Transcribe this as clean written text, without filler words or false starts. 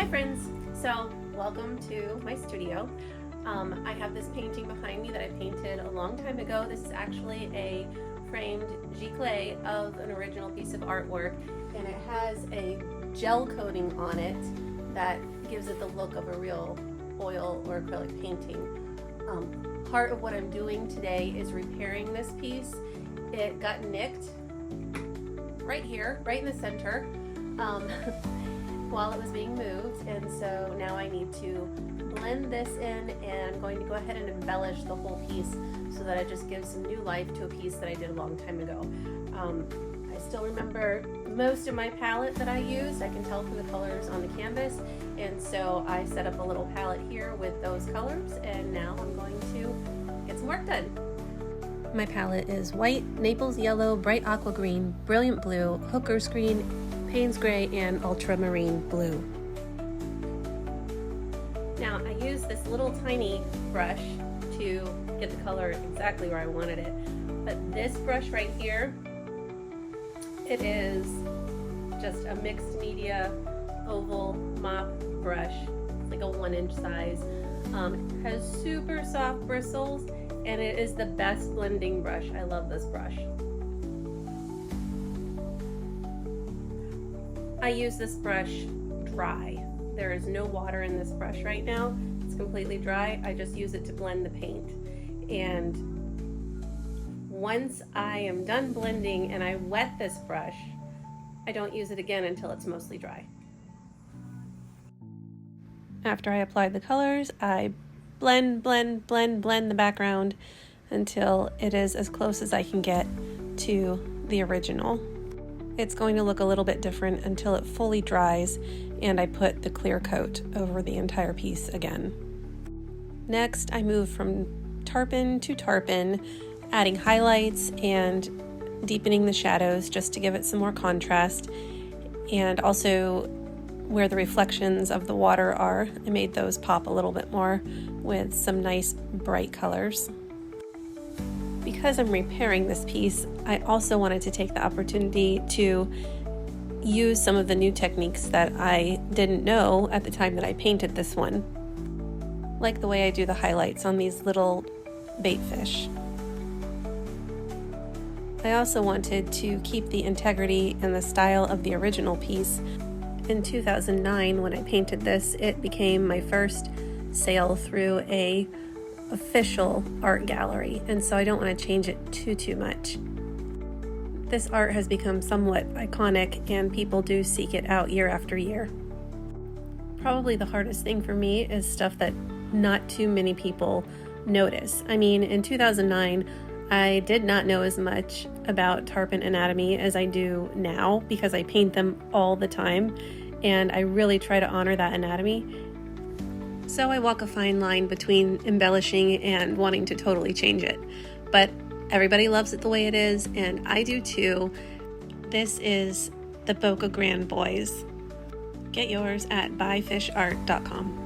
Hi friends, so welcome to my studio. I have this painting behind me that I painted a long time ago. This is actually a framed giclee of an original piece of artwork, and it has a gel coating on it that gives it the look of a real oil or acrylic painting. Part of what I'm doing today is repairing this piece. It got nicked right here, right in the center, while it was being moved, and so now I need to blend this in, and I'm going to go ahead and embellish the whole piece so that it just gives some new life to a piece that I did a long time ago. I still remember most of my palette that I used. I can tell from the colors on the canvas, and so I set up a little palette here with those colors, and now I'm going to get some work done. My palette is white, Naples yellow, bright aqua green, brilliant blue, hooker's green, Payne's gray, and ultramarine blue. Now I use this little tiny brush to get the color exactly where I wanted it, but this brush right here, it is just a mixed media oval mop brush. It's like a 1-inch size. It has super soft bristles, and it is the best blending brush. I love this brush. I use this brush dry. There is no water in this brush right now. It's completely dry. I just use it to blend the paint. And once I am done blending and I wet this brush, I don't use it again until it's mostly dry. After I apply the colors, I blend the background until it is as close as I can get to the original. It's going to look a little bit different until it fully dries and I put the clear coat over the entire piece again. Next, I move from tarpon to tarpon, adding highlights and deepening the shadows just to give it some more contrast, and also where the reflections of the water are, I made those pop a little bit more with some nice bright colors. Because I'm repairing this piece, I also wanted to take the opportunity to use some of the new techniques that I didn't know at the time that I painted this one, like the way I do the highlights on these little bait fish. I also wanted to keep the integrity and the style of the original piece. In 2009, when I painted this, it became my first sale through a official art gallery, and so I don't want to change it too much. This art has become somewhat iconic, and people do seek it out year after year. Probably the hardest thing for me is stuff that not too many people notice. I mean, in 2009, I did not know as much about tarpon anatomy as I do now because I paint them all the time, and I really try to honor that anatomy. So I walk a fine line between embellishing and wanting to totally change it. But everybody loves it the way it is, and I do too. This is the Boca Grande Boys. Get yours at buyfishart.com.